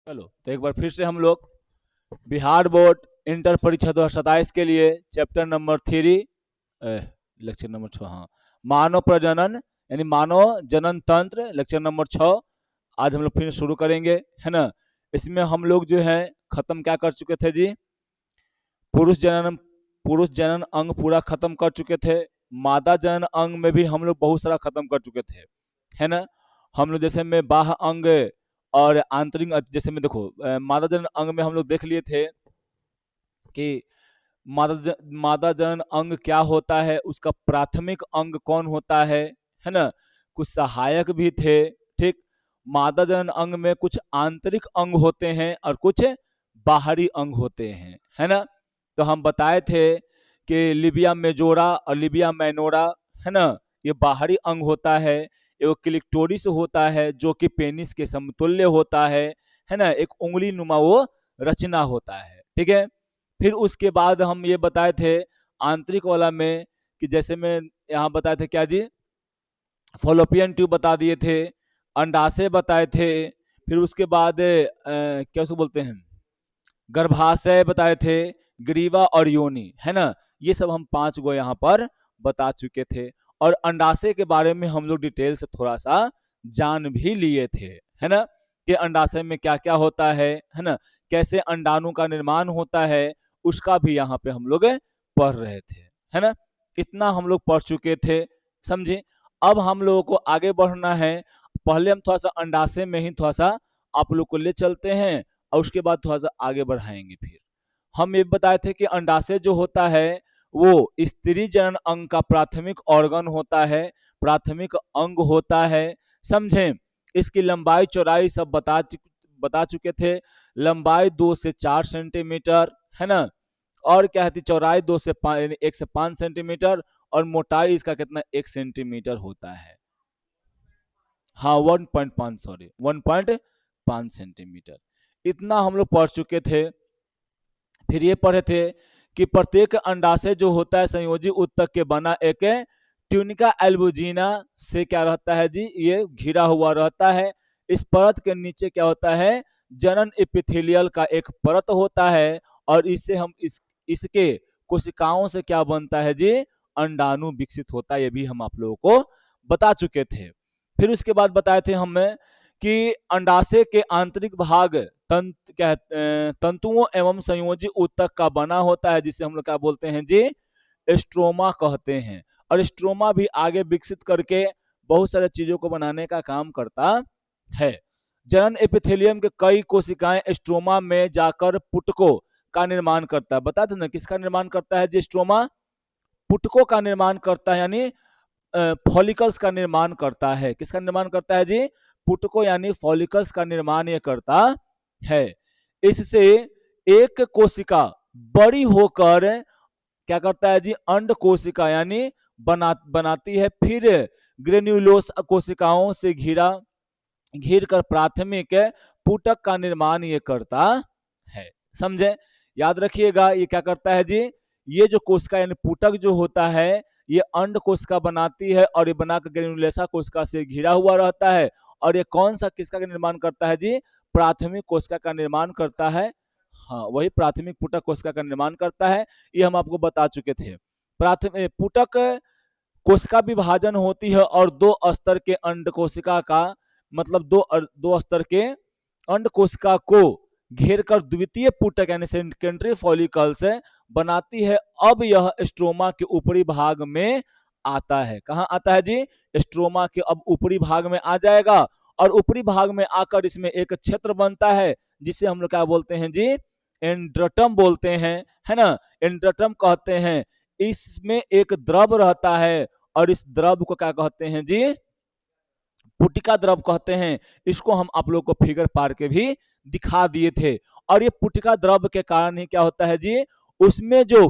चलो तो एक बार फिर से हम लोग बिहार बोर्ड इंटर परीक्षा 2027 के लिए चैप्टर नंबर 3 लेक्चर नंबर 6, हाँ, मानव प्रजनन यानी मानव जनन तंत्र, लेक्चर नंबर 6 आज हम लोग फिर शुरू करेंगे, है ना। इसमें हम लोग जो है खत्म क्या कर चुके थे जी, पुरुष जनन अंग पूरा खत्म कर चुके थे। मादा जनन अंग में भी हम लोग बहुत सारा खत्म कर चुके थे, है ना। हम लोग जैसे में बाह्य अंग और आंतरिक, जैसे में देखो मादा जनन अंग में हम लोग देख लिए थे कि मादा जनन अंग क्या होता है, उसका प्राथमिक अंग कौन होता है ना। कुछ सहायक भी थे, ठीक। मादा जनन अंग में कुछ आंतरिक अंग होते हैं और कुछ बाहरी अंग होते हैं, है ना। तो हम बताए थे कि लिबिया मेजोरा और लिबिया माइनोरा, है ना, ये बाहरी अंग होता है। एक क्लिक्टोरिस होता है जो कि पेनिस के समतुल्य होता है ना, एक उंगली नुमा वो रचना होता है, ठीक है। फिर उसके बाद हम ये बताए थे आंतरिक वाला में कि जैसे मैं यहाँ बताए थे क्या जी, फॉलोपियन ट्यूब बता दिए थे, अंडाशय बताए थे, फिर उसके बाद क्या उसको बोलते हैं, गर्भाशय बताए थे, ग्रीवा और योनि, है ना। ये सब हम 5 गो यहाँ पर बता चुके थे। और अंडाशय के बारे में हम लोग डिटेल से थोड़ा सा जान भी लिए थे, है ना, कि अंडाशय में क्या क्या होता है ना, कैसे अंडाणु का निर्माण होता है, उसका भी यहाँ पे हम लोग पढ़ रहे थे, है ना। इतना हम लोग पढ़ चुके थे, समझे। अब हम लोगों को आगे बढ़ना है। पहले हम थोड़ा सा अंडाशय में ही थोड़ा सा आप लोग को ले चलते हैं और उसके बाद थोड़ा सा आगे बढ़ाएंगे। फिर हम ये बताए थे कि अंडाशय जो होता है वो स्त्री जनन अंग का प्राथमिक ऑर्गन होता है, प्राथमिक अंग होता है, समझे। इसकी लंबाई चौड़ाई सब बता चुके थे। लंबाई 2 से 4 सेंटीमीटर, है ना। और क्या है, चौड़ाई 2 से 5 1 से 5 सेंटीमीटर और मोटाई इसका कितना 1 सेंटीमीटर होता है। हाँ 1.5, सॉरी 1.5 सेंटीमीटर। इतना हम लोग पढ़ चुके थे। फिर ये पढ़े थे कि प्रत्येक अंडाशय जो होता है संयोजी उत्तक के बना एक ट्यूनिका एल्बुजिना से क्या रहता है जी, ये घिरा हुआ रहता है। इस परत के नीचे क्या होता है, जनन एपिथेलियल का एक परत होता है और इससे हम इसके कोशिकाओं से क्या बनता है जी, अंडाणु विकसित होता है। ये भी हम आप लोगों को बता चुके थे। फिर उसके बाद बताए थे हमें कि अंडाशय के आंतरिक भाग तंतुओं एवं संयोजी ऊतक का बना होता है, जिसे हम लोग क्या बोलते हैं जी, स्ट्रोमा कहते हैं। और स्ट्रोमा भी आगे विकसित करके बहुत सारे चीजों को बनाने का काम करता है। जनन एपिथेलियम के कई कोशिकाएं स्ट्रोमा में जाकर पुटकों का निर्माण करता है। बता दो ना किसका निर्माण करता है जी, स्ट्रोमा पुटकों का निर्माण करता है, यानी फॉलिकल्स का निर्माण करता है। किसका निर्माण करता है जी, पुटको यानी फॉलिकल्स का निर्माण ये करता है। इससे एक कोशिका बड़ी होकर क्या करता है जी, अंड कोशिका यानी बनाती है। फिर ग्रेन्युलोस कोशिकाओं से घिर कर प्राथमिक पुटक का निर्माण ये करता है, समझे। याद रखिएगा ये क्या करता है जी, ये जो कोशिका यानी पुटक जो होता है ये अंड कोशिका बनाती है और ये बनाकर ग्रेनुलेसा कोशिका से घिरा हुआ रहता है। और ये कौन सा किसका निर्माण करता है जी, प्राथमिक कोशिका का निर्माण करता है। हाँ वही प्राथमिक पुटक कोशिका का निर्माण करता है, ये हम आपको बता चुके थे। प्राथमिक पुटक कोशिका विभाजन होती है और 2 स्तर के अंड कोशिका का मतलब दो स्तर के अंड कोशिका को घेर कर द्वितीय पुटक यानी सेकेंडरी फॉलिकल से बनाती है। अब यह स्ट्रोमा के ऊपरी भाग में आता है। कहाँ आता है जी, स्ट्रोमा के अब ऊपरी भाग में आ जाएगा और ऊपरी भाग में आकर इसमें एक क्षेत्र बनता है जिसे हम लोग क्या बोलते हैं जी, एंड्रटम बोलते हैं, है ना। एंड्रटम कहते हैं। इसमें एक द्रव रहता है और इस द्रव को क्या कहते हैं जी, पुटिका द्रव कहते हैं। इसको हम आप लोग को फिगर पार के भी दिखा दिए थे। और ये पुटिका द्रव के कारण ही क्या होता है जी, उसमें जो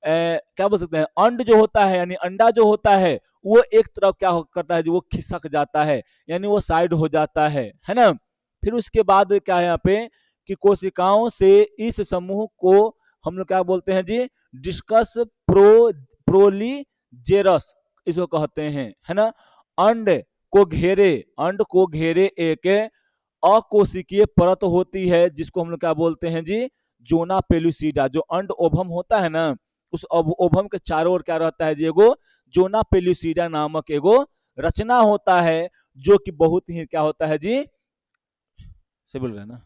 क्या बोल सकते हैं, अंड जो होता है यानी अंडा जो होता है वो एक तरफ क्या करता है जो वो खिसक जाता है यानी वो साइड हो जाता है ना। फिर उसके बाद क्या है यहाँ पे कि कोशिकाओं से इस समूह को हम लोग क्या बोलते हैं जी, डिस्कस प्रोलीजेरस इसको कहते हैं, है ना। अंड अंड को घेरे एक अकोशिकीय परत होती है जिसको हम लोग क्या बोलते हैं जी, जोना पेलुसिडा। जो अंड ओभम होता है ना, उस ओभम के चारों ओर क्या रहता है जी, एगो जोना पेलुसिडा नामक एगो रचना होता है, जो कि बहुत ही क्या होता है जी, से बोल रहे हैं ना,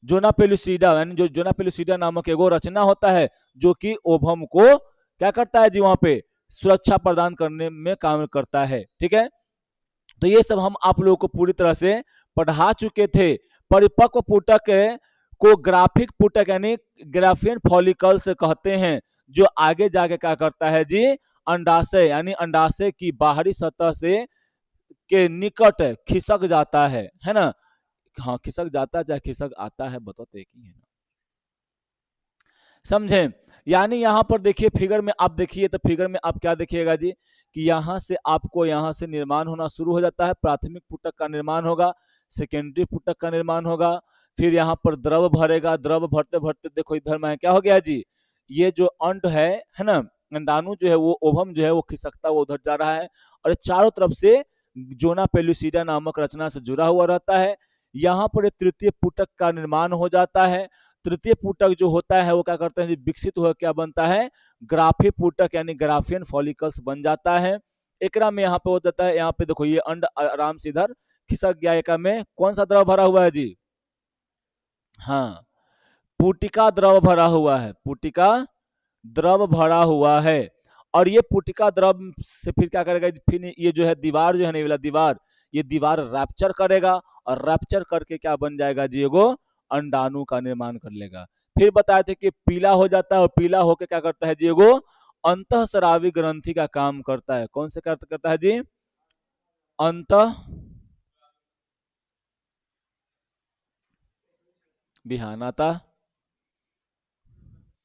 जोना पेलुसिडा, यानी जो जोना पेलुसिडा नामक एगो रचना होता है, जो कि ओभम को क्या करता है जी, वहां पे सुरक्षा प्रदान करने में काम करता है। ठीक है, तो ये सब हम आप लोगों को पूरी तरह से पढ़ा चुके थे। परिपक्व पुटक को ग्राफिक पुटक यानी ग्राफियन फॉलिकल से कहते हैं, जो आगे जाके क्या करता है जी, अंडाशय यानी अंडाशय की बाहरी सतह से के निकट खिसक जाता है ना। हाँ, खिसक जाता है चाहे खिसक आता है, बताओ तो एक ही है ना, समझे। यानी यहां पर देखिए फिगर में आप देखिए, तो फिगर में आप क्या देखिएगा जी, कि यहां से आपको यहां से निर्माण होना शुरू हो जाता है, प्राथमिक पुटक का निर्माण होगा, सेकेंडरी पुटक का निर्माण होगा, फिर यहाँ पर द्रव भरेगा, द्रव भरते भरते देखो इधर में क्या हो गया जी, ये जो अंड है ना, अंडाणु जो है वो ओवम जो है वो खिसकता हुआ उधर जा रहा है, और चारों तरफ से जोना पेलुसिडा नामक रचना से जुड़ा हुआ रहता है। यहाँ पर तृतीय पुटक का निर्माण हो जाता है। तृतीय पुटक जो होता है वो क्या करते हैं, विकसित होकर क्या बनता है, ग्राफी पुटक यानी ग्राफियन फॉलिकल्स बन जाता है। एकरा में यहाँ पे हो जाता है, यहाँ पे देखो ये अंड आराम से इधर खिसक गया, एकरा में कौन सा द्रव भरा हुआ है जी, हाँ, पुटिका द्रव भरा हुआ है, पुटिका द्रव भरा हुआ है। और ये पुटिका द्रव से फिर क्या करेगा, फिर ये जो है दीवार जो है, नहीं वाला दीवार, ये दीवार रैप्चर करेगा, और रैप्चर करके क्या बन जाएगा जी, एगो अंडाणु का निर्माण कर लेगा। फिर बताए थे कि पीला हो जाता है, और पीला होके क्या करता है जी, एगो अंतःस्रावी ग्रंथि का काम करता है। कौन से करता है जी, अंत विहानता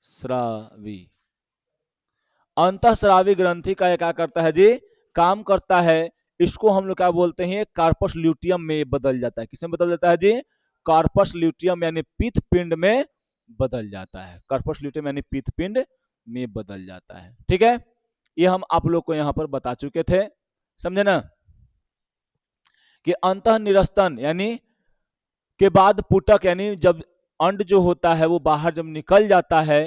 स्रावी, अंतःस्रावी ग्रंथि का क्या करता है जी, काम करता है। इसको हम लोग क्या बोलते हैं, कार्पस ल्यूटियम में बदल जाता है। किसमें बदल जाता है जी, कार्पस ल्यूटियम यानी पीत पिंड में बदल जाता है, कार्पस ल्यूटियम यानी पीत पिंड में बदल जाता है। ठीक है, ये हम आप लोग को यहाँ पर बता चुके थे, समझे ना, कि अंत निरस्तन यानी के बाद पुटक, यानी जब अंड जो होता है वो बाहर जब निकल जाता है,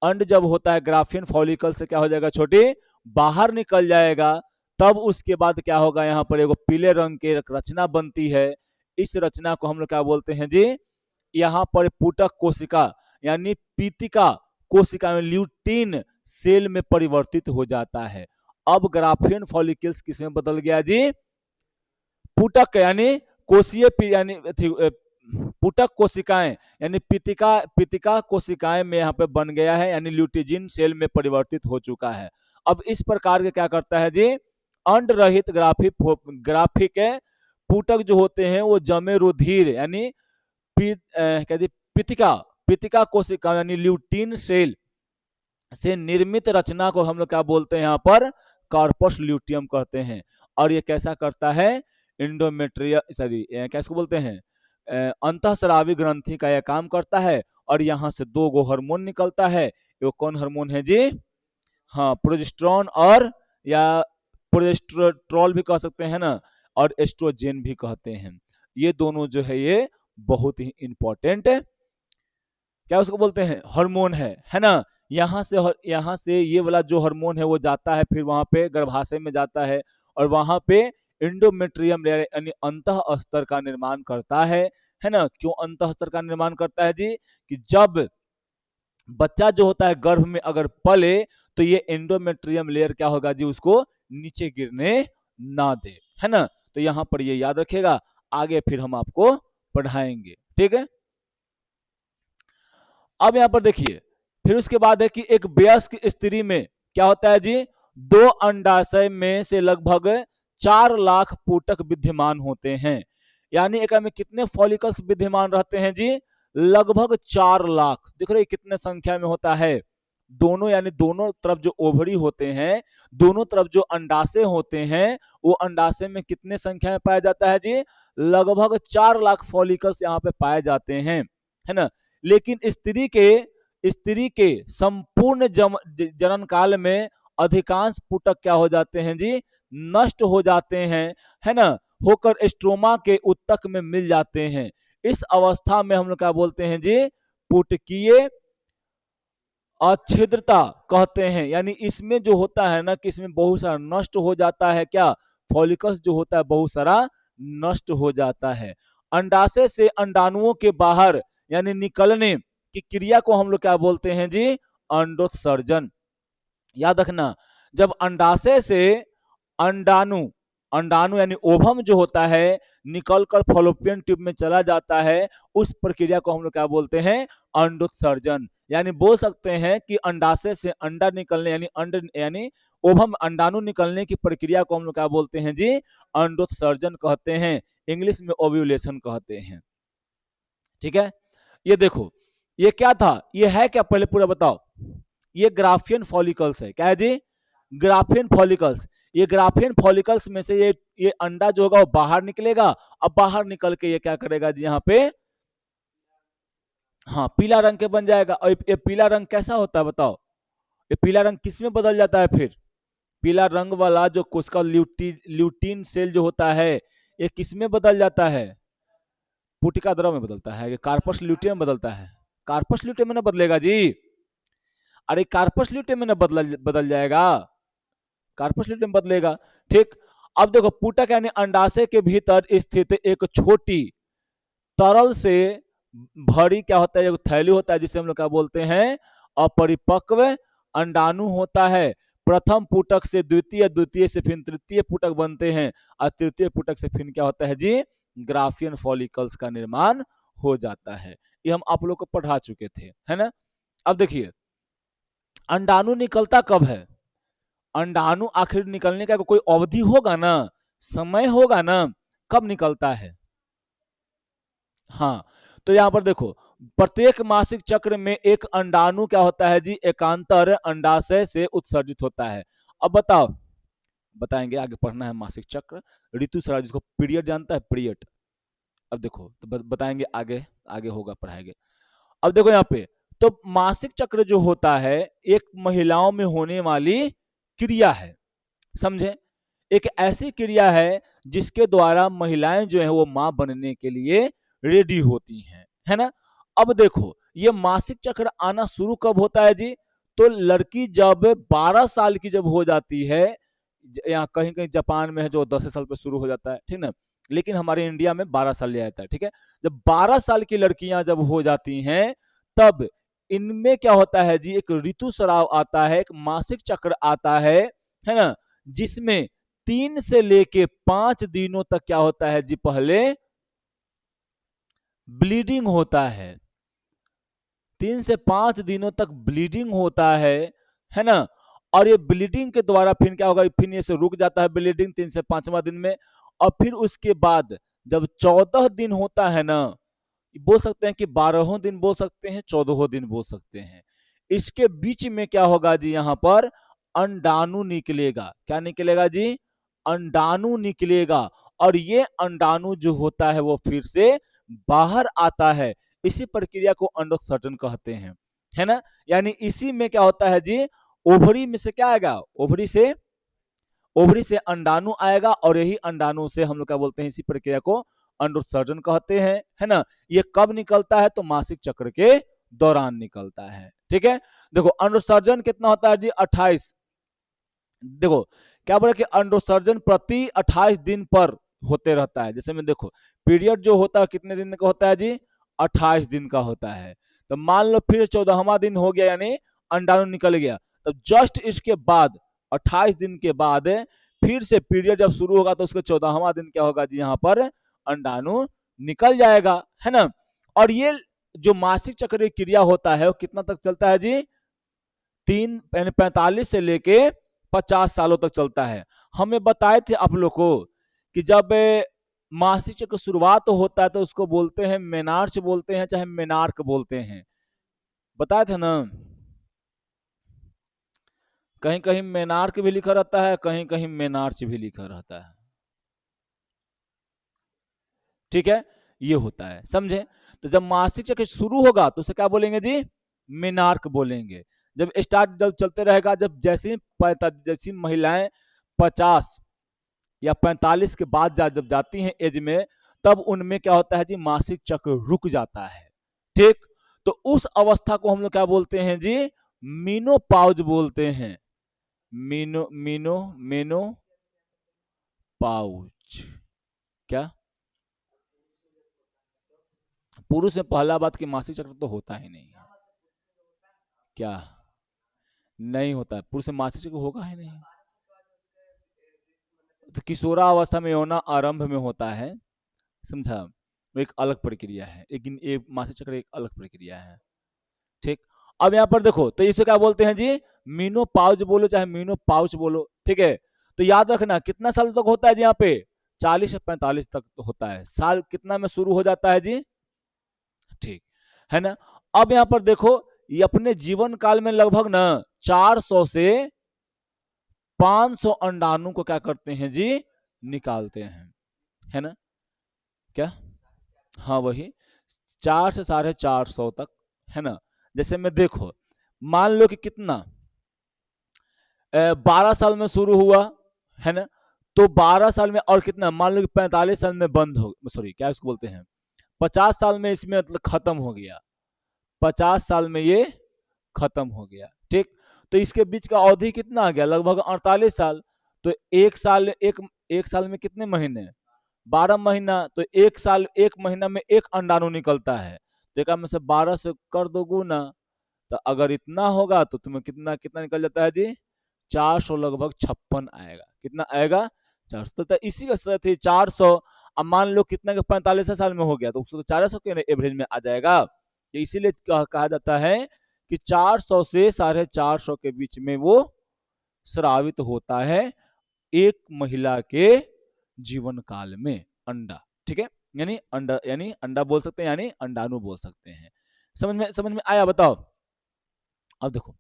अंड जब होता है ग्राफियन फॉलिकल से क्या हो जाएगा, छोटे बाहर निकल जाएगा, तब उसके बाद क्या होगा, यहाँ पर एगो पीले रंग की एक रचना बनती है। इस रचना को हम लोग क्या बोलते हैं जी, यहाँ पर पुटक कोशिका यानी पीतिका कोशिका में ल्यूटीन सेल में परिवर्तित हो जाता है। अब ग्राफियन फॉलिकल्स किस में बदल गया जी, पुटक यानी कोशीय यानी पुटक कोशिकाएं यानी पितिका पितिका कोशिकाएं में यहाँ पे बन गया है, यानी ल्यूटिजिन सेल में परिवर्तित हो चुका है। अब इस प्रकार के क्या करता है जी, अंड रहित ग्राफिक पुटक जो होते हैं वो जमे रुधिर यानी पितिका पितिका कोशिका यानी ल्यूटिन सेल से निर्मित रचना को हम लोग क्या बोलते हैं, यहाँ पर कार्पस ल्यूटियम कहते हैं। और ये कैसा करता है, इंडोमेट्रिया सॉरी कैसे बोलते हैं, अंतःस्रावी ग्रंथि का यह काम करता है। और यहाँ से दो गो हार्मोन निकलता है, वो कौन हार्मोन है जी, हाँ, प्रोजेस्टेरोन, और या प्रोजेस्टेरोल भी कह सकते हैं ना, और एस्ट्रोजेन भी कहते हैं। ये दोनों जो है ये बहुत ही इंपॉर्टेंट क्या उसको बोलते हैं, हार्मोन है ना। यहाँ से ये वाला जो हार्मोन है वो जाता है, फिर वहां पे गर्भाशय में जाता है, और वहां पे इंडोमेट्रियम लेयर यानी अंतः स्तर का निर्माण करता है ना। क्यों अंतः स्तर का निर्माण करता है जी, कि जब बच्चा जो होता है गर्भ में अगर पले, तो ये एंडोमेट्रियम लेयर क्या होगा जी, उसको नीचे गिरने ना दे, है ना। तो यहाँ पर ये याद रखिएगा, आगे फिर हम आपको पढ़ाएंगे, ठीक है। अब यहां पर देखिए, फिर उसके बाद है कि एक वयस्क स्त्री में क्या होता है जी, दो अंडाशय में से लगभग 4 लाख पुटक विद्यमान होते हैं। यानी एक में कितने फॉलिकल्स विद्यमान रहते हैं जी, लगभग 4 लाख। देख रहे कितने संख्या में होता है, दोनों यानी दोनों तरफ जो ओवरी होते हैं, दोनों तरफ जो अंडाशय होते हैं, वो अंडाशय में कितने संख्या में पाया जाता है जी, लगभग 4 लाख फॉलिकल्स यहाँ पे पाए जाते हैं, है ना। लेकिन स्त्री के संपूर्ण जनन काल में अधिकांश पुटक क्या हो जाते हैं जी, नष्ट हो जाते हैं, है ना। होकर स्ट्रोमा के उत्तक में मिल जाते हैं। इस अवस्था में हम लोग क्या बोलते हैं जी, पुटकीय अच्छिद्रता कहते हैं। यानी इसमें जो होता है ना कि इसमें बहुत सारा नष्ट हो जाता है, क्या फॉलिकल्स जो होता है बहुत सारा नष्ट हो जाता है। अंडाशय से अंडाणुओं के बाहर यानी निकलने की क्रिया को हम लोग क्या बोलते हैं जी, अंडोत्सर्जन। याद रखना, जब अंडाशय से अंडाणु अंडाणु यानी ओवम जो होता है निकलकर फॉलोपियन ट्यूब में चला जाता है, उस प्रक्रिया को हम लोग क्या बोलते हैं, अंडोत्सर्जन। यानी बोल सकते हैं कि अंडाशय से अंडा निकलने यानी अंड यानी ओवम अंडाणु निकलने की प्रक्रिया को हम लोग क्या बोलते हैं जी, अंडोत्सर्जन कहते हैं। इंग्लिश में ओव्यूलेशन कहते हैं। ठीक है, ये देखो ये क्या था, ये है क्या, पहले पूरा बताओ। ये ग्राफियन फॉलिकल्स है, क्या है जी, ग्राफियन फॉलिकल्स। ये ग्राफियन फॉलिकल्स में से ये अंडा जो होगा वो बाहर निकलेगा। अब बाहर निकल के ये क्या करेगा जी, यहाँ पे हाँ पीला रंग के बन जाएगा। और ये पीला रंग कैसा होता है बताओ, ये पीला रंग किस में बदल जाता है फिर, पीला रंग वाला जो कोशिका ल्यूटीन सेल जो होता है ये किस में बदल जाता है, पुटिका द्रव में बदलता है, कार्पस ल्यूटियम में बदलता है। कार्पस ल्यूटियम में ना बदलेगा जी, अरे कार्पस ल्यूटियम में ना बदल जाएगा, कार्पस ल्यूटियम बदलेगा। ठीक, अब देखो पुटक यानी अंडाशय के भीतर स्थित एक छोटी तरल से भरी क्या होता है, एक थैली होता है जिसे हम लोग क्या बोलते हैं, अपरिपक्व अंडाणु होता है। प्रथम पुटक से द्वितीय, द्वितीय से फिर तृतीय पुटक बनते हैं, और तृतीय पुटक से फिर क्या होता है जी, ग्राफियन फॉलिकल्स का निर्माण हो जाता है। ये हम आप लोग को पढ़ा चुके थे, है ना। अब देखिए अंडाणु निकलता कब है, अंडाणु आखिर निकलने का कोई अवधि होगा ना, समय होगा ना, कब निकलता है। हाँ, तो यहां पर देखो प्रत्येक मासिक चक्र में एक अंडाणु क्या होता है जी, एकांतर अंडाशय से उत्सर्जित होता है। अब बताओ, बताएंगे आगे पढ़ना है मासिक चक्र, ऋतुस्राव जिसको पीरियड जानता है, पीरियड। अब देखो तो बताएंगे आगे, आगे होगा पढ़ाएंगे। अब देखो यहाँ पे तो मासिक चक्र जो होता है एक महिलाओं में होने वाली क्रिया है, समझे, एक ऐसी क्रिया है जिसके द्वारा महिलाएं जो है वो मां बनने के लिए रेडी होती हैं, है ना। अब देखो ये मासिक चक्र आना शुरू कब होता है जी, तो लड़की जब 12 साल की जब हो जाती है, यहाँ कहीं कहीं जापान में है जो 10 साल पे शुरू हो जाता है, ठीक ना, लेकिन हमारे इंडिया में 12 साल लिया जाता है। ठीक है, जब 12 साल की लड़कियां जब हो जाती हैं तब इनमें क्या होता है जी, एक ऋतुस्राव आता है, एक मासिक चक्र आता है ना, जिसमें 3 से लेके 5 दिनों तक क्या होता है जी, पहले ब्लीडिंग होता है, 3 से 5 दिनों तक ब्लीडिंग होता है ना। और ये ब्लीडिंग के द्वारा फिर क्या होगा, फिर ये से रुक जाता है ब्लीडिंग 3 से 5वां दिन में। और फिर उसके बाद जब 14 दिन होता है ना, बोल सकते हैं कि 12 दिन बोल सकते हैं, 14 दिन बोल सकते हैं, इसके बीच में क्या होगा जी, यहाँ पर अंडाणु निकलेगा। क्या निकलेगा जी, अंडाणु निकलेगा। और ये अंडाणु जो होता है वो फिर से बाहर आता है, इसी प्रक्रिया को अंडोत्सर्जन कहते हैं, है ना। यानी इसी में क्या होता है जी, ओवरी में से क्या आएगा, ओवरी से अंडाणु आएगा, और यही अंडाणु से हम लोग क्या बोलते हैं, इसी प्रक्रिया को अंडोत्सर्जन कहते हैं, है ना। ये कब निकलता है, तो मासिक चक्र के दौरान निकलता है। ठीक है, देखो अंडोत्सर्जन कितना होता है जी, 28। देखो क्या बोले कि अंडोत्सर्जन प्रति 28 दिन पर होते रहता है। जैसे में देखो पीरियड जो होता है कितने दिन का होता है जी, 28 दिन का होता है। तो मान लो फिर 14वां दिन हो गया यानी अंडाणु निकल गया, तब जस्ट इसके बाद 28 दिन के बाद फिर से पीरियड जब शुरू होगा तो उसके 14वां दिन क्या होगा जी, यहाँ पर अंडाणु निकल जाएगा, है ना। और ये जो मासिक चक्र क्रिया होता है वो कितना तक चलता है जी, 45 से लेके 50 सालों तक चलता है। हमें बताए थे आप लोग को कि जब मासिक चक्र शुरुआत होता है तो उसको बोलते हैं मेनार्च बोलते हैं, चाहे मेनार्क बोलते हैं, बताए थे ना। कहीं कहीं मेनार्क भी लिखा रहता है, कहीं कहीं मेनार्च भी लिखा रहता है। ठीक है, ये होता है, समझे। तो जब मासिक चक्र शुरू होगा तो उसे क्या बोलेंगे जी, मेनार्क बोलेंगे। जब स्टार्ट जब चलते रहेगा, जब जैसी महिलाएं 50 या 45 के बाद जब जाती हैं एज में, तब उनमें क्या होता है जी, मासिक चक्र रुक जाता है। ठीक, तो उस अवस्था को हम लोग क्या बोलते हैं जी, मीनोपॉज बोलते हैं। मीनो मीनो मेनो पाउच। क्या? पुरुष में पहला बात कि मासिक चक्र तो होता ही नहीं है। क्या? नहीं होता है, पुरुष में मासिक चक्र होगा ही नहीं। तो किशोरावस्था में यौना आरंभ में होता है, समझा, वो एक अलग प्रक्रिया है, लेकिन एक मासिक चक्र एक अलग प्रक्रिया है। ठीक, अब यहाँ पर देखो, तो इसे क्या बोलते हैं जी, मीनो पाउच बोलो चाहे मीनो पाउच बोलो, ठीक है। तो याद रखना कितना साल तक होता है जी यहाँ पे, 40 से 45 तक तो होता है। साल कितना में शुरू हो जाता है जी, ठीक है ना। अब यहाँ पर देखो, ये अपने जीवन काल में लगभग ना 400 से 500 अंडाणु को क्या करते हैं जी, निकालते हैं, है ना। क्या? हाँ वही, 4 से 450 तक, है ना। जैसे में देखो, मान लो कि कितना 12 साल में शुरू हुआ, है ना, तो 12 साल में और कितना, मान लो कि 45 साल में बंद हो, सॉरी क्या इसको बोलते हैं, 50 साल में इसमें मतलब खत्म हो गया, 50 साल में ये खत्म हो गया। ठीक, तो इसके बीच का अवधि कितना आ गया, लगभग 48 साल। तो एक साल में कितने महीने, 12 महीना। तो एक साल, एक महीना में एक अंडाणु निकलता है, तो एक में से 12 से कर दो गुना, तो अगर इतना होगा तो तुम्हें कितना कितना निकल जाता है जी, 400 लगभग 56 आएगा। कितना आएगा, 400। तो इसी का साथ ही 400, अब मान लो कितना के 45 साल में हो गया, तो उसको 400 के एवरेज में आ जाएगा। तो इसीलिए कहा जाता है कि 400 से 450 के बीच में वो स्रावित होता है एक महिला के जीवन काल में अंडा। ठीक है, यानी अंडा, यानी अंडा बोल सकते हैं, यानी अंडाणु बोल सकते हैं। समझ में आया, बताओ। अब देखो,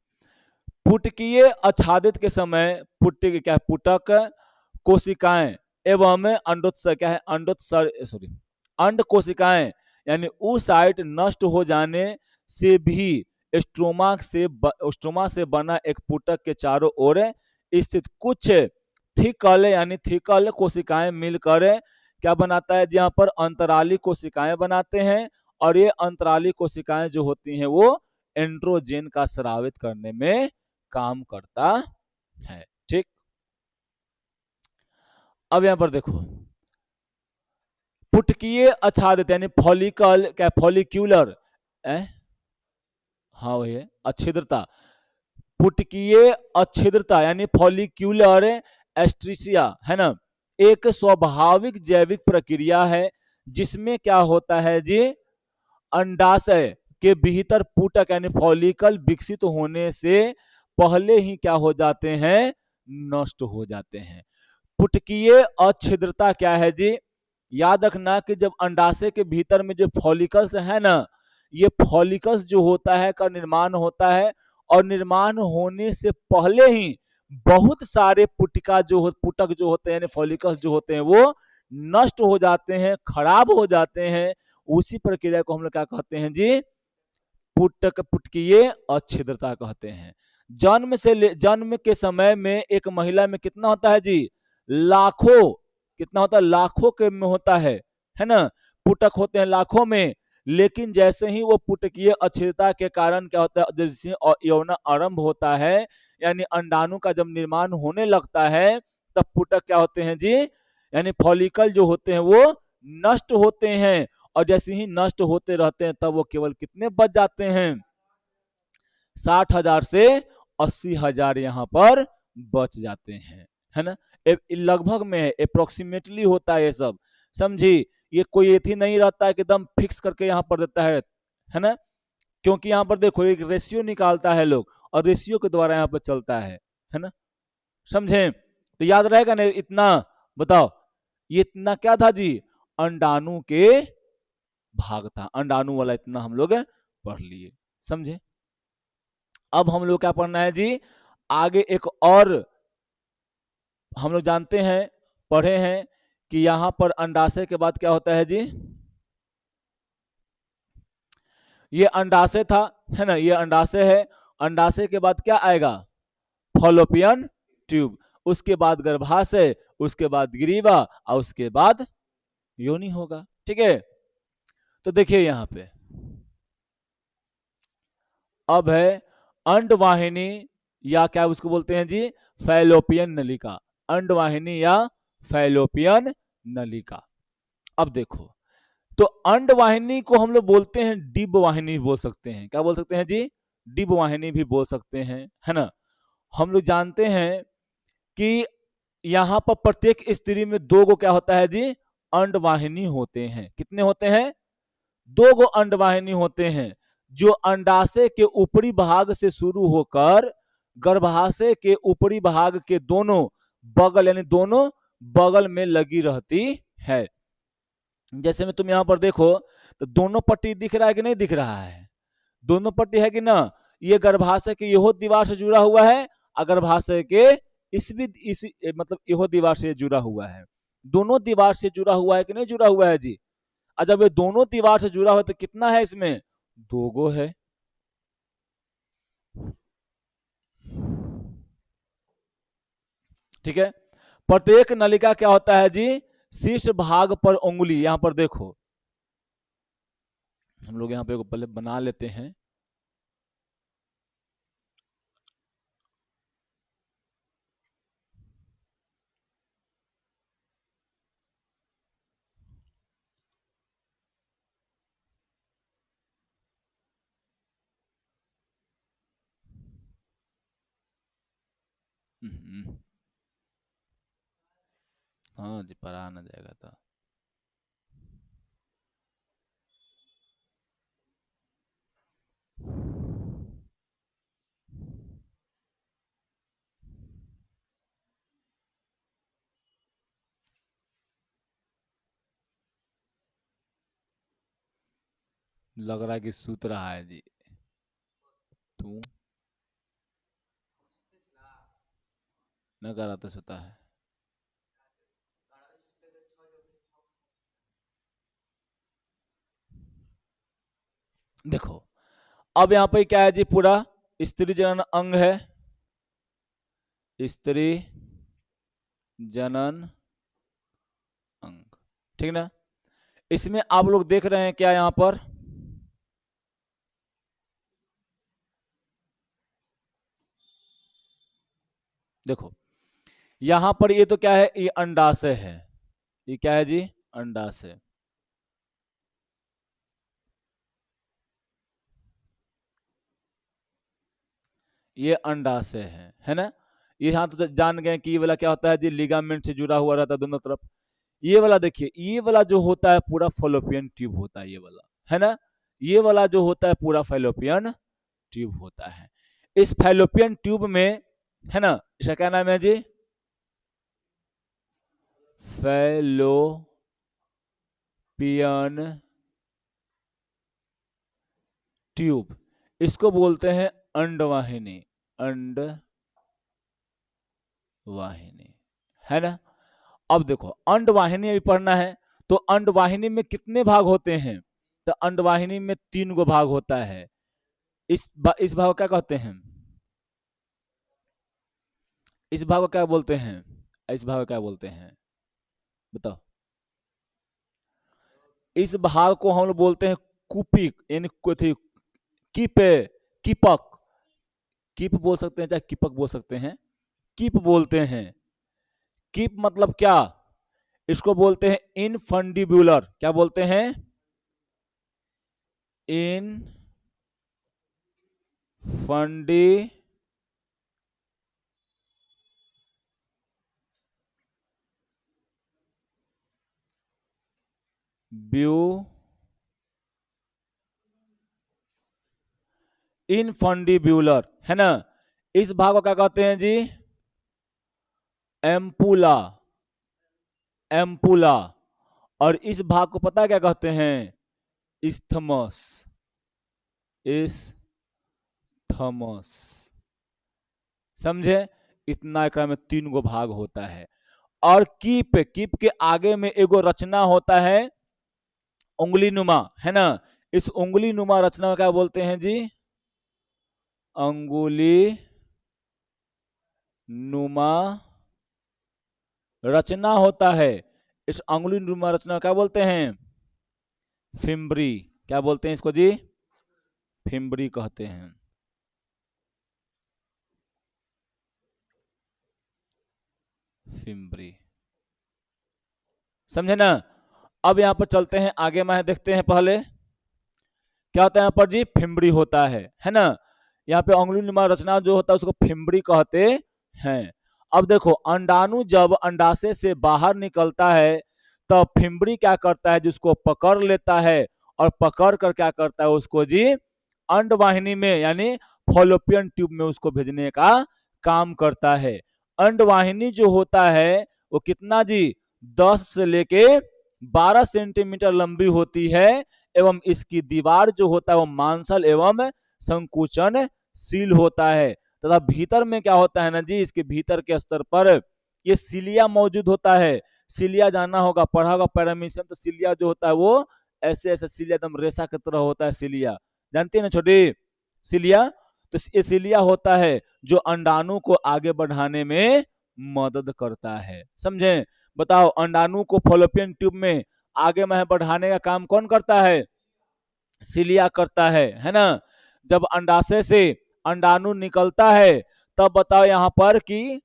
पुटकीय आच्छादित के समय पुटक क्या है, पुटक कोशिकाएं एवं अंडोत्सर्ग क्या है, अंडोत्सर्ग सॉरी अंड कोशिकाएं यानी oocyte नष्ट हो जाने से भी स्ट्रोमा से बना एक पुटक के चारों ओर स्थित कुछ थिकल यानी थिकल कोशिकाएं मिलकर क्या बनाता है, जहां पर अंतराली कोशिकाएं बनाते हैं, और ये अंतराली कोशिकाएं जो होती हैं वो एंड्रोजन का स्रावित करने में काम करता है। ठीक, अब यहां पर देखो, पुटकीय आच्छादित यानी फॉलिकल क्या, फॉलिक्यूलर, हाँ वही है, अच्छिद्रता। पुटकीय अच्छिद्रता यानी फॉलिक्यूलर एस्ट्रिसिया, है ना, एक स्वाभाविक जैविक प्रक्रिया है जिसमें क्या होता है जी, अंडाशय के भीतर पुटक यानी फॉलिकल विकसित होने से पहले ही क्या हो जाते हैं, नष्ट हो जाते हैं। पुटकीय अच्छिद्रता क्या है जी, याद रखना कि जब अंडाशय के भीतर में जो फॉलिकल्स है ना, ये फॉलिकल्स जो होता है का निर्माण होता है, और निर्माण होने से पहले ही बहुत सारे पुटक जो होते हैं यानी फॉलिकल्स जो होते हैं वो नष्ट हो जाते हैं, खराब हो जाते हैं। उसी प्रक्रिया को हम लोग क्या कहते हैं जी, पुटकीय अच्छिद्रता कहते हैं। जन्म के समय में एक महिला में कितना होता है जी, लाखों, कितना होता है, लाखों के में होता है ना, पुटक होते हैं लाखों में। लेकिन जैसे ही वो पुटकीय अच्छिद्रता के कारण क्या होता है, जैसे यौन आरंभ होता है यानी अंडाणु का जब निर्माण होने लगता है, तब पुटक क्या होते हैं जी, यानी फॉलिकल जो होते हैं वो नष्ट होते हैं, और जैसे ही नष्ट होते रहते हैं तब वो केवल कितने बच जाते हैं, 60,000 से 80,000 यहाँ पर बच जाते हैं, है ना। लगभग में अप्रोक्सीमेटली होता है ये सब, समझी। ये कोई एथी नहीं रहता है कि एकदम फिक्स करके यहाँ पर देता है ना, क्योंकि यहाँ पर देखो एक रेशियो निकालता है लोग, और रेशियो के द्वारा यहाँ पर चलता है ना, समझे। तो याद रहेगा ना इतना, बताओ, ये इतना क्या था जी, अंडाणु के भाग था, अंडाणु वाला इतना हम लोग पढ़ लिए, समझे। अब हम लोग क्या पढ़ना है जी, आगे एक और हम लोग जानते हैं, पढ़े हैं कि यहां पर अंडाशय के बाद क्या होता है जी, ये अंडाशय था, है ना, ये अंडाशय है। अंडाशय के बाद क्या आएगा, फॉलोपियन ट्यूब। उसके बाद गर्भाशय, उसके बाद ग्रीवा और उसके बाद योनि होगा। ठीक है, तो देखिए यहां पे अब है अंडवाहिनी या क्या उसको बोलते हैं जी, फैलोपियन नलिका। अंडवाहिनी या फैलोपियन नलिका। अब देखो, तो अंडवाहिनी को हम लोग बोलते हैं डिब वाहिनी, बोल सकते हैं। क्या बोल सकते हैं जी, डिब वाहिनी भी बोल सकते हैं, है ना। हम लोग जानते हैं कि यहां पर प्रत्येक स्त्री में दो गो क्या होता है जी, अंडवाहिनी होते हैं। कितने होते हैं, दो गो अंडवाहिनी होते हैं, जो अंडाशय के ऊपरी भाग से शुरू होकर गर्भाशय के ऊपरी भाग के दोनों बगल, यानी दोनों बगल में लगी रहती है। जैसे में तुम यहां पर देखो तो दोनों पट्टी दिख रहा है कि नहीं दिख रहा है, दोनों पट्टी है कि ना। ये गर्भाशय के यहो दीवार से जुड़ा हुआ है, और गर्भाशय के इस मतलब यहो दीवार से जुड़ा हुआ है। दोनों दीवार से जुड़ा हुआ है कि नहीं जुड़ा हुआ है जी। और जब ये दोनों दीवार से जुड़ा हुआ तो कितना है इसमें, दो गो है। ठीक है, प्रत्येक नलिका क्या होता है जी, शीर्ष भाग पर उंगली। यहां पर देखो, हम लोग यहाँ पे पहले बना लेते हैं। हाँ जी, पर आ ना जाएगा तो लग रहा है कि सूत रहा है जी। तू न करा तो सोता है। देखो, अब यहाँ पे क्या है जी, पूरा स्त्री जनन अंग है, स्त्री जनन अंग, ठीक ना। इसमें आप लोग देख रहे हैं क्या, यहां पर देखो, यहां पर ये तो क्या है, ये अंडाशय है। ये क्या है जी, अंडाशय। ये अंडाशय है ना। ये यहां तो जान गए कि ये वाला क्या होता है जी, लिगामेंट से जुड़ा हुआ रहता है दोनों तरफ। ये वाला देखिए, ये वाला जो होता है पूरा फैलोपियन ट्यूब होता है, ये वाला है ना। ये वाला जो होता है पूरा फैलोपियन ट्यूब होता है। इस फैलोपियन ट्यूब में, है ना, इसका क्या नाम है जी, फैलोपियन ट्यूब। इसको बोलते हैं अंडवाहिनी, अंडवाहिनी, है ना। अब देखो, अंडवाहिनी अभी पढ़ना है, तो अंडवाहिनी में कितने भाग होते हैं, तो अंडवाहिनी में तीन गो भाग होता है। इस भाग को क्या कहते हैं, इस भाग को क्या बोलते हैं, इस भाग को क्या बोलते हैं, बताओ। इस भाग को हम लोग बोलते हैं कुपिक, यानी कीप, कीपक, कीप बोल सकते हैं चाहे कीपक बोल सकते हैं, कीप बोलते हैं। कीप मतलब क्या, इसको बोलते हैं इनफंडिब्यूलर। क्या बोलते हैं, इन फंडी ब्यू इनफंडिब्यूलर, है ना। इस भाग को क्या कहते हैं जी, एम्पुला, एम्पुला। और इस भाग को पता है क्या कहते हैं, इस्थमस, इस्थमस। समझे, इतना एकरा में तीन गो भाग होता है। और कीप, कीप के आगे में एगो रचना होता है उंगली नुमा, है ना। इस उंगली नुमा रचना क्या बोलते हैं जी, अंगुली नुमा रचना होता है, इस अंगुली नुमा रचना क्या बोलते हैं? फिम्बरी। क्या बोलते हैं इसको जी? फिम्बरी कहते हैं। फिम्बरी, समझे ना? अब यहाँ पर चलते हैं आगे में देखते हैं पहले क्या होता है यहाँ पर जी? फिम्बरी होता है ना? यहाँ पे अंगुली नुमा रचना जो होता है उसको फिम्बरी कहते हैं। अब देखो अंडाणु जब अंडाशय से बाहर निकलता है तब फिम्बरी क्या करता है, जिसको पकड़ लेता है और पकड़ कर क्या करता है उसको जी अंडवाहिनी में यानी फॉलोपियन ट्यूब में उसको भेजने का काम करता है। अंडवाहिनी जो होता है वो कितना जी? 10 से लेके 12 सेंटीमीटर लंबी होती है एवं इसकी दीवार जो होता है वो मांसल एवं संकुचनशील होता है तथा भीतर में क्या होता है ना जी, इसके भीतर के स्तर पर ये सिलिया मौजूद होता है। सिलिया जाना होगा, पढ़ा होगा पैरामीशियम, तो सिलिया जो होता है वो ऐसे ऐसे सिलिया एकदम रेशा की तरह होता है। सिलिया जानते हैं ना छोटी सिलिया? तो ये सिलिया होता है जो अंडाणु को आगे बढ़ाने में मदद करता है। समझे? बताओ अंडाणु को फॉलोपियन ट्यूब में आगे में बढ़ाने का काम कौन करता है? सिलिया करता है ना? जब अंडाशय से अंडाणु निकलता है तब बताओ यहाँ पर कि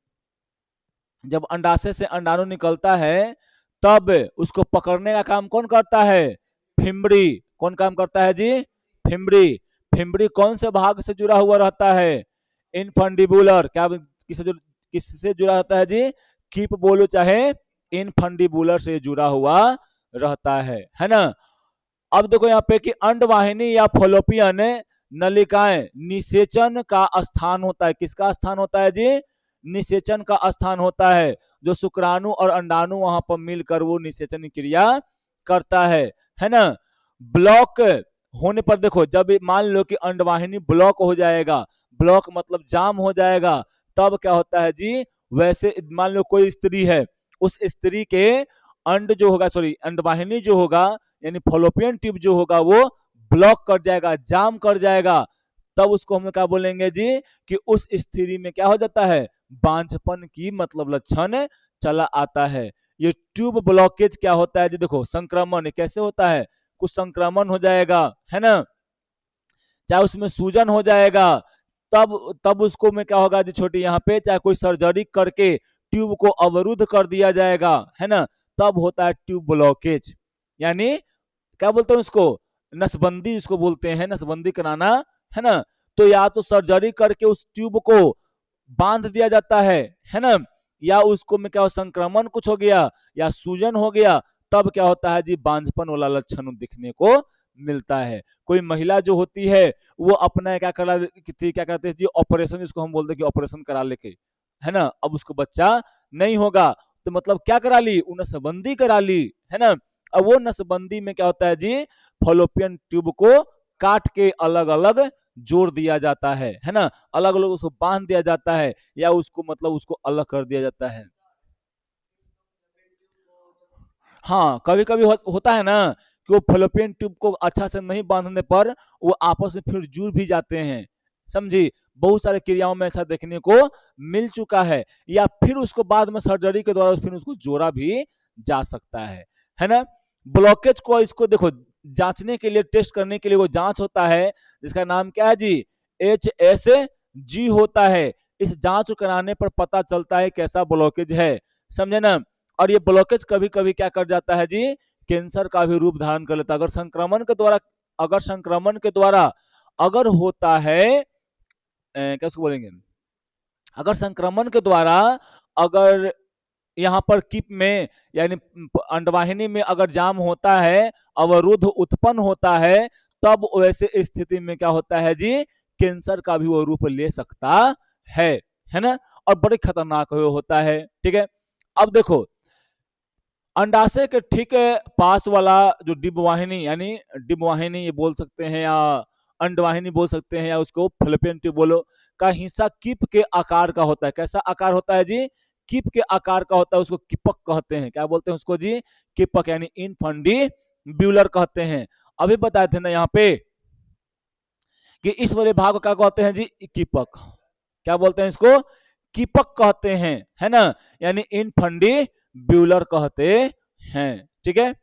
जब अंडाशय से अंडाणु निकलता है तब उसको पकड़ने का काम कौन करता है? फिम्बरी। कौन काम करता है जी? फिम्बरी। फिम्बरी कौन से भाग से जुड़ा हुआ रहता है? इनफंडिबुलर। क्या किससे जुड़ा रहता है जी? कीप बोलो चाहे इनफंडिबुलर से जुड़ा हुआ रहता है ना? अब देखो यहाँ पे कि अंडवाहिनी या फॉलोपियन नलिकाएं निषेचन का स्थान होता है। किसका स्थान होता है जी? निषेचन का स्थान होता है, जो शुक्राणु और अंडाणु वहां पर मिलकर वो निषेचन क्रिया करता है ना? ब्लॉक होने पर देखो, जब मान लो कि अंडवाहिनी ब्लॉक हो जाएगा, ब्लॉक मतलब जाम हो जाएगा, तब क्या होता है जी? वैसे मान लो कोई स्त्री है, उस स्त्री के अंड जो होगा, सॉरी अंडवाहिनी जो होगा यानी फॉलोपियन ट्यूब जो होगा वो ब्लॉक कर जाएगा, जाम कर जाएगा। तब उसको हम क्या बोलेंगे जी? कि उस स्थिति में क्या हो जाता है? बांझपन की मतलब लक्षण चला आता है। ये ट्यूब ब्लॉकेज क्या होता है जी? देखो संक्रमण कैसे होता है? कुछ संक्रमण हो जाएगा है ना, चाहे उसमें सूजन हो जाएगा, तब तब उसको में क्या होगा जी छोटी, यहाँ पे चाहे कोई सर्जरी करके ट्यूब को अवरुद्ध कर दिया जाएगा है ना, तब होता है ट्यूब ब्लॉकेज। यानी क्या बोलते हैं उसको? नसबंदी जिसको बोलते हैं, नसबंदी कराना है ना। तो या तो सर्जरी करके उस ट्यूब को बांध दिया जाता है ना, या उसको में क्या हो, संक्रमण कुछ हो गया या सूजन हो गया, तब क्या होता है जी? बांझपन वाला लक्षण दिखने को मिलता है। कोई महिला जो होती है वो अपना क्या करा थी, क्या कहते हैं जी? ऑपरेशन, जिसको हम बोलते हैं कि ऑपरेशन करा लेके है ना, अब उसको बच्चा नहीं होगा, तो मतलब क्या करा ली? नसबंदी करा ली है ना। अब वो नसबंदी में क्या होता है जी? फॉलोपियन ट्यूब को काट के अलग अलग जोड़ दिया जाता है ना, अलग अलग उसको बांध दिया जाता है, या उसको मतलब उसको अलग कर दिया जाता है। हाँ कभी कभी होता है ना कि वो फॉलोपियन ट्यूब को अच्छा से नहीं बांधने पर वो आपस में फिर जुड़ भी जाते हैं। समझी? बहुत सारे क्रियाओं में ऐसा देखने को मिल चुका है, या फिर उसको बाद में सर्जरी के द्वारा फिर उसको जोड़ा भी जा सकता है ना। ब्लॉकेज को इसको देखो जांचने के लिए, टेस्ट करने के लिए वो जांच होता है जिसका नाम क्या है जी? HSG होता है। इस जांच को कराने पर पता चलता है कैसा ब्लॉकेज है। समझे ना? और ये ब्लॉकेज कभी कभी क्या कर जाता है जी? कैंसर का भी रूप धारण कर लेता है। अगर संक्रमण के द्वारा अगर होता है, क्या उसको बोलेंगे, अगर संक्रमण के द्वारा अगर यहाँ पर कीप में यानी अंडवाहिनी में अगर जाम होता है, अवरुद्ध उत्पन्न होता है, तब वैसे स्थिति में क्या होता है जी? कैंसर का भी वो रूप ले सकता है है ना, और बड़े खतरनाक होता है। ठीक है, अब देखो अंडाशय के ठीक पास वाला जो डिंबवाहिनी, यानी डिंबवाहिनी ये बोल सकते हैं, या अंडवाहिनी बोल सकते हैं, या उसको फैलोपियन ट्यूब बोलो, का हिस्सा कीप के आकार का होता है। कैसा आकार होता है जी? कीप के आकार का होता है। उसको कीपक कहते हैं। क्या बोलते हैं उसको जी? कीपक, यानी इनफंडिब्यूलर कहते हैं। अभी बताए थे ना यहाँ पे कि इस वाले भाग को क्या कहते हैं जी? कीपक। क्या बोलते हैं इसको? कीपक कहते हैं है ना, यानी इनफंडी ब्यूलर कहते हैं। ठीक है,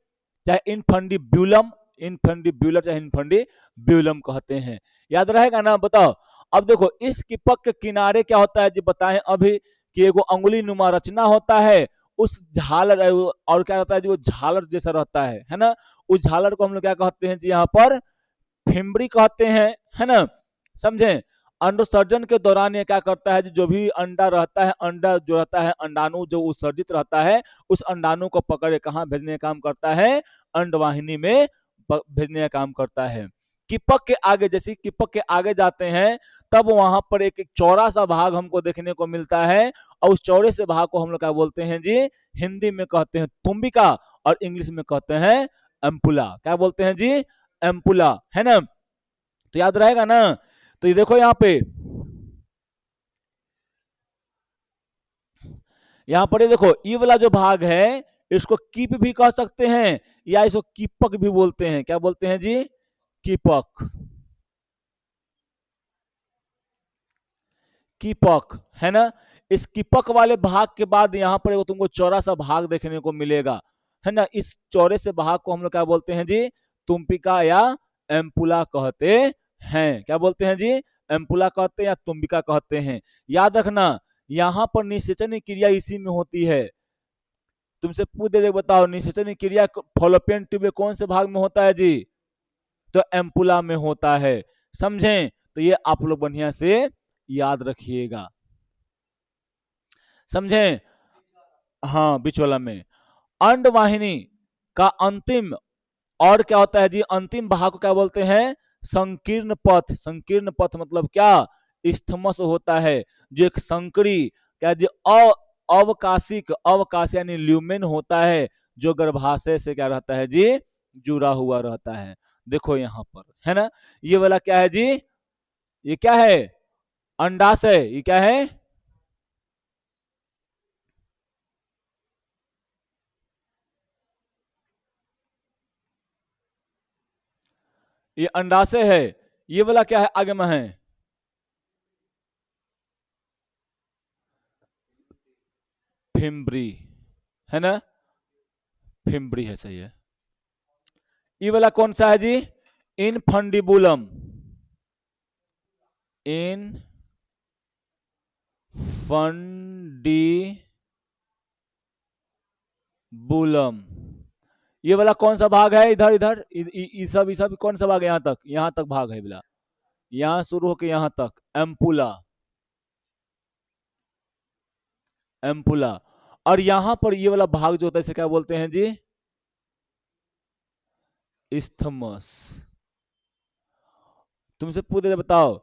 चाहे इनफंडिब्यूलम, इनफंडिब्यूलर चाहे इनफंडिब्यूलम कहते हैं। याद रहेगा ना, बताओ। अब देखो इस कीपक के किनारे क्या होता है जी, बताएं अभी कि एगो अंगुली नुमा रचना होता है, उस झालर और क्या होता है जो झालर जैसा रहता है ना, उस झालर को हम लोग क्या कहते हैं जी, यहाँ पर फिम्बरी कहते हैं, है ना। समझे। अंडोसर्जन के दौरान ये क्या करता है, जो भी अंडा रहता है, अंडा जो रहता है, अंडाणु जो उत्सर्जित रहता है, उस अंडाणु को पकड़ के कहाँ भेजने का काम करता है, अंडवाहिनी में भेजने का काम करता है। कीपक के आगे, जैसे कीपक के आगे जाते हैं तब वहां पर एक चौड़ा सा भाग हमको देखने को मिलता है, और उस चौड़े से भाग को हम लोग क्या बोलते हैं जी, हिंदी में कहते हैं तुम्बिका, और इंग्लिश में कहते हैं एम्पुला। क्या बोलते हैं जी, एम्पुला, है ना। तो याद रहेगा ना। तो ये देखो यहाँ पे, यहाँ पर ये देखो, ये वाला जो भाग है इसको कीप भी कह सकते हैं, या इसको कीपक भी बोलते हैं। क्या बोलते हैं जी, कीपक, कीपक, है ना। इस कीपक वाले भाग के बाद यहाँ पर तुमको चौड़ा सा भाग देखने को मिलेगा, है ना। इस चौड़े से भाग को हम लोग क्या बोलते हैं जी, तुम्पिका या एम्पुला कहते हैं। क्या बोलते हैं जी, एम्पुला कहते हैं या तुम्बिका कहते हैं। याद रखना, यहाँ पर निषेचन क्रिया इसी में होती है। तुमसे पूछ दे, बताओ निषेचन क्रिया फॉलोपियन ट्यूब कौन से भाग में होता है जी, तो एम्पुला में होता है। समझें, तो ये आप लोग बढ़िया से याद रखिएगा। समझें, हाँ, बीच वाला में। अंडवाहिनी का अंतिम और क्या होता है जी, अंतिम भाग को क्या बोलते हैं, संकीर्ण पथ। संकीर्ण पथ मतलब क्या, इस्थमस होता है, जो एक संकरी क्या जी, अवकाशिक, अवकाश यानी ल्यूमेन होता है, जो गर्भाशय से क्या रहता है जी, जुड़ा हुआ रहता है। देखो यहाँ पर, है ना। ये वाला क्या है जी, ये क्या है, अंडाशय। ये क्या है, ये अंडाशय है। ये वाला क्या है, आगे में है फिम्बरी, है ना, फिम्बरी है, सही है। ये वाला कौन सा है जी, इनफंडिबुलम, इन फंडिबुलम। ये वाला कौन सा भाग है, इधर इधर ये सब कौन सा भाग है, यहाँ तक भाग है बोला, यहाँ शुरू होकर यहाँ तक एम्पुला, एम्पुला। और यहाँ पर ये वाला भाग जो होता है इसे क्या बोलते हैं जी, इस्थमस। तुमसे पूछ दे, बताओ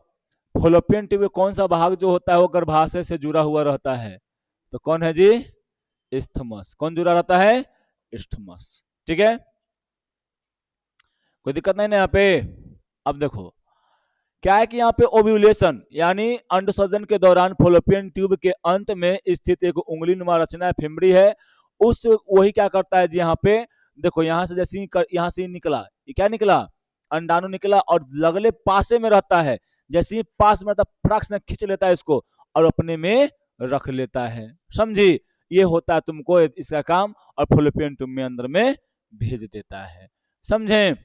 फोलोपियन ट्यूब में कौन सा भाग जो होता है वो गर्भाशय से जुड़ा हुआ रहता है, तो कौन है जी, इस्थमस। कौन जुड़ा रहता है, इस्थमस। ठीक है, कोई दिक्कत नहीं ना यहाँ पे। अब देखो क्या है कि यहाँ पे ओव्यूलेशन यानी अंडसर्जन के दौरान फोलोपियन ट्यूब के अंत में स्थित एक उंगली नुमा रचना फिम्बरी है, उस वही क्या करता है जी, यहाँ पे देखो, यहाँ से जैसे यहाँ से निकला, ये क्या निकला, अंडाणु निकला, और लगले पासे में रहता है, जैसे ही पास में फटाक से खींच लेता है इसको और अपने में रख लेता है। समझी, ये होता है तुमको इसका काम, और फोलोपियन ट्यूब में अंदर में भेज देता है। समझे।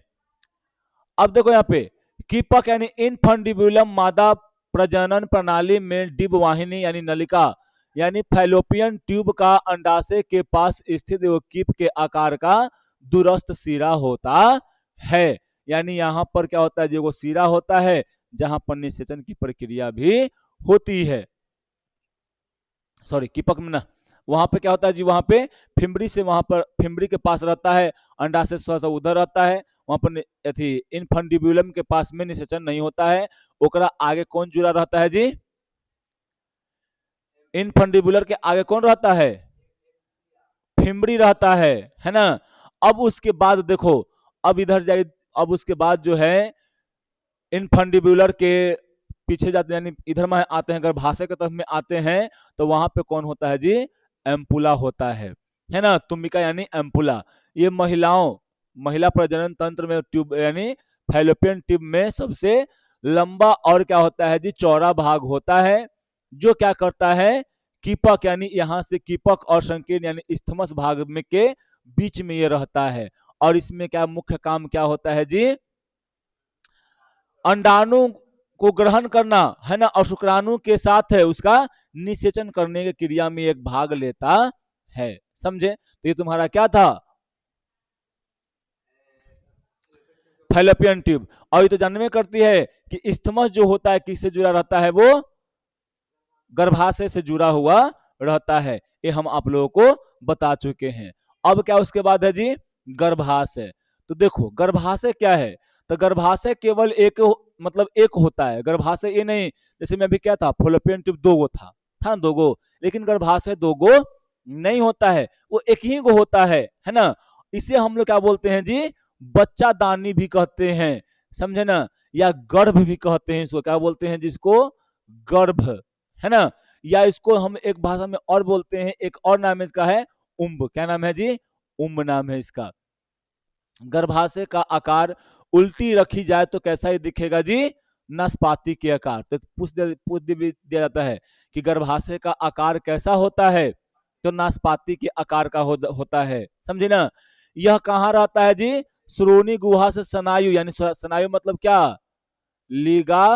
अब देखो यहाँ पे कीपक यानी इनफंडिबुलम मादा प्रजनन प्रणाली में डिब वाहिनी यानी नलिका यानी फैलोपियन ट्यूब का अंडाशय के पास स्थित कीप के आकार का दूरस्थ सिरा होता है। यानी यहाँ पर क्या होता है, जो सिरा होता है जहां पर निषेचन की प्रक्रिया भी होती है, सॉरी कीपक में ना, वहां पे क्या होता है जी, वहां पे फिम्बरी से, वहां पर फिम्बरी के पास रहता है, अंडाशय थोड़ा सा उधर रहता है, वहां पर अथी इनफंडिब्यूलम के पास में निषेचन नहीं होता है। ओकरा आगे कौन जुड़ा रहता है जी, इनफंडिबुलर के आगे कौन रहता है, फिम्बरी रहता है ना। अब उसके बाद देखो, अब इधर जाइए, अब उसके बाद जो है इनफंडिबुलर के पीछे जाते हैं, यानी इधर में आते हैं, अगर भाषा की तरफ में आते हैं तो वहां पे कौन होता है जी, एम्पुला होता है ना, तुम्बिका यानी एम्पुला। ये महिला प्रजनन तंत्र में ट्यूब यानी फैलोपियन ट्यूब में सबसे लंबा और क्या होता है जी, चौड़ा भाग होता है, जो क्या करता है कीपक यानी यहाँ से कीपक और संकीर्ण यानी इस्थमस भाग में के बीच में ये रहता है। और इसमें क्या मुख्य काम क्या होता है जी, अंडाणु को ग्रहण करना है ना, और शुक्राणु के साथ है उसका निषेचन करने की क्रिया में एक भाग लेता है। समझे? तो ये तुम्हारा क्या था, फैलोपियन ट्यूब। और ये तो जानने में करती है कि इस्थमस जो होता है किससे जुड़ा रहता है, वो गर्भाशय से जुड़ा हुआ रहता है। ये हम आप लोगों को बता चुके हैं। अब क्या उसके बाद है जी, गर्भाशय। तो देखो गर्भाशय क्या है, तो गर्भाशय केवल एक मतलब एक होता है। गर्भाशय ये नहीं, जैसे मैं अभी क्या था, फैलोपियन ट्यूब दो गो था दो गो, लेकिन गर्भाशय दो गो नहीं होता है, वो एक ही गो होता है ना। इसे हम लोग क्या बोलते हैं जी, बच्चा दानी भी कहते हैं, समझे ना, या गर्भ भी कहते हैं। इसको क्या बोलते हैं जिसको, गर्भ, है ना। या इसको हम एक भाषा में और बोलते हैं, एक और नाम इसका है उम्ब। क्या नाम है जी, उम्ब नाम है इसका। गर्भाशय का आकार उल्टी रखी जाए तो कैसा ही दिखेगा जी, नाशपाती के आकार। तो पूछ दिया जाता है कि गर्भाशय का आकार कैसा होता है, तो नाशपाती के आकार का होता है, समझे ना। यह कहाँ रहता है जी, श्रोणी गुहा से स्नायु, यानी स्नायु मतलब क्या, लिगामेंट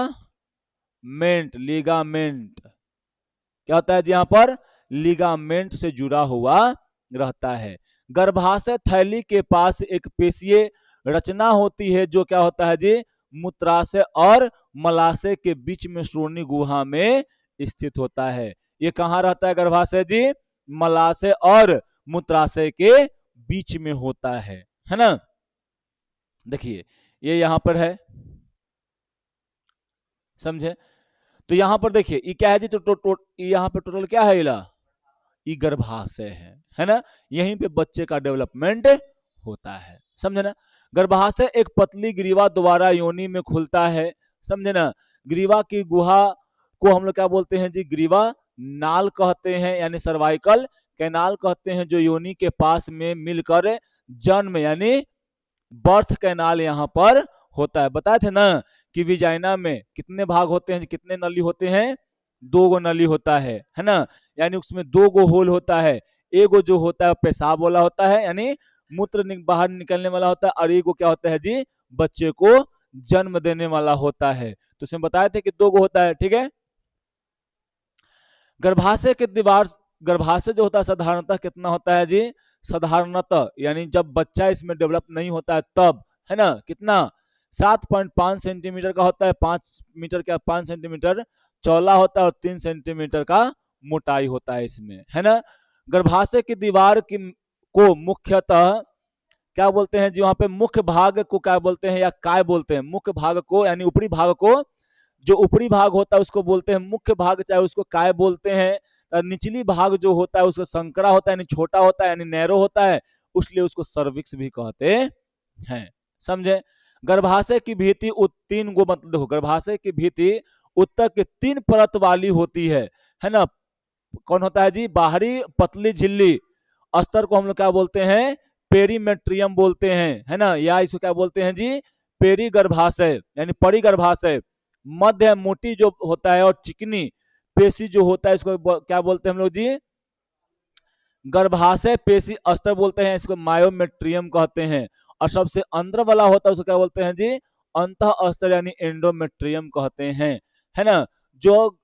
क्या होता है जी, यहाँ पर लिगामेंट से जुड़ा हुआ रहता है। गर्भाशय थैली के पास एक पेशीय रचना होती है जो क्या होता है जी, मूत्राशय और मलाशय के बीच में श्रोणी गुहा में स्थित होता है। ये कहाँ रहता है गर्भाशय जी, मलाशय और मूत्राशय के बीच में होता है ना। देखिए ये यहां पर है, समझे। तो यहां पर देखिए ये क्या है जी, तो यहाँ पे टोटल क्या है, इला ये गर्भाशय है ना। यहीं पे बच्चे का डेवलपमेंट होता है, समझे ना। गर्भाशय एक पतली ग्रीवा द्वारा योनि में खुलता है, समझे ना। ग्रीवा की गुहा को हम लोग क्या बोलते हैं जी, ग्रीवा नाल कहते हैं, यानी सर्वाइकल कैनाल कहते हैं, जो योनि के पास में मिलकर जन्म यानी बर्थ कैनाल यहाँ पर होता है। बताए थे ना कि विजाइना में कितने भाग होते हैं, कितने नली होते हैं, दो गो नली होता है ना। यानी उसमें दो गो होल होता है, एक गो जो होता है पेशाब वाला होता है, यानी मूत्र बाहर निकलने वाला होता है, और एक गो क्या होता है जी, बच्चे को जन्म देने वाला होता है। तो उसमें बताए थे कि दो गो होता है, ठीक है। गर्भाशय के दीवार, गर्भाशय जो होता है साधारणतः कितना होता है जी, साधारणतः यानी जब बच्चा इसमें डेवलप नहीं होता है तब, है ना, कितना 7.5 सेंटीमीटर का होता है, 5 मीटर का 5 सेंटीमीटर चौड़ा होता है, और 3 सेंटीमीटर का मोटाई होता है इसमें, है ना। गर्भाशय की दीवार की को मुख्यतः क्या बोलते हैं जी, वहां पे मुख्य भाग को क्या बोलते हैं, या काय बोलते हैं, मुख्य भाग को यानी ऊपरी भाग को, जो ऊपरी भाग होता है उसको बोलते हैं मुख्य भाग, चाहे उसको काय बोलते हैं। निचली भाग जो होता है उसको संकरा होता है, यानी छोटा होता है, यानी नैरो होता है, उसलिए उसको सर्विक्स भी कहते हैं, समझे। गर्भाशय की भीति तीन गो, मतलब देखो गर्भाशय की भीति उत्तर की 3 परत वाली होती है ना। कौन होता है जी, बाहरी पतली झिल्ली अस्तर को हम लोग क्या बोलते हैं, पेरीमेट्रियम बोलते हैं, है ना। या इसको क्या बोलते हैं जी, पेरी गर्भाशय यानी परिगर्भाशय। मध्य मोटी जो होता है और चिकनी पेशी जो होता है इसको क्या बोलते हैं हम लोग जी, गर्भाशय पेशी अस्तर बोलते हैं, इसको मायोमेट्रियम कहते हैं। और सबसे अंदर वाला होता है उसको क्या बोलते हैं जी, अंत अस्तर यानी एंडोमेट्रियम कहते हैं, है ना। जो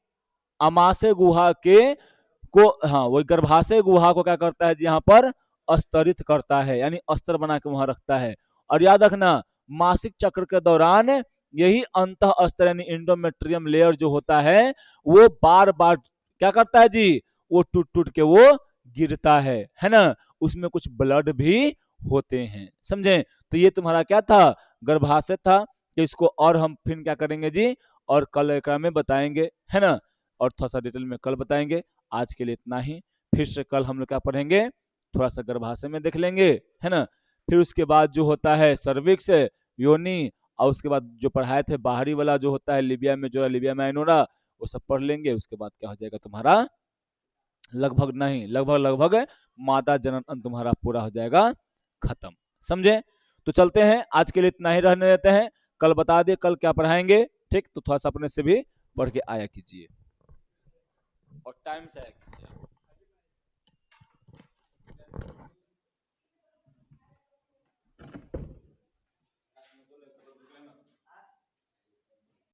अमाशय गुहा के को, हाँ वही गर्भाशय गुहा को क्या करता है जी, यहाँ पर अस्तरित करता है, यानी अस्तर बना के वहां रखता है। और याद रखना मासिक चक्र के दौरान यही अंत अस्तर यानी इंडोमेट्रियम लेयर जो होता है वो बार बार क्या करता है जी, वो टूट टूट के वो गिरता है ना। उसमें कुछ ब्लड भी होते हैं, समझे। तो ये तुम्हारा क्या था, गर्भाशय था। तो इसको और हम फिर क्या करेंगे जी, और कल एक में बताएंगे, है ना, और थोड़ा सा डिटेल में कल बताएंगे। आज के लिए इतना ही, फिर से कल हम लोग क्या पढ़ेंगे, थोड़ा सा गर्भाशय में देख लेंगे, है ना। फिर उसके बाद जो होता है सर्विक्स, योनि, और उसके बाद जो पढ़ाए थे बाहरी वाला जो होता है लिबिया में जो लिबिया में एनोरा, वो सब पढ़ लेंगे। उसके बाद क्या हो जाएगा तुम्हारा, लगभग नहीं लगभग लगभग मादा जनन तुम्हारा पूरा हो जाएगा, खत्म, समझे। तो चलते हैं, आज के लिए इतना ही रहने देते हैं। कल बता दे कल क्या पढ़ाएंगे, ठीक। तो थोड़ा सा अपने से भी पढ़ के आया कीजिए। और टाइम से आया कीजिए।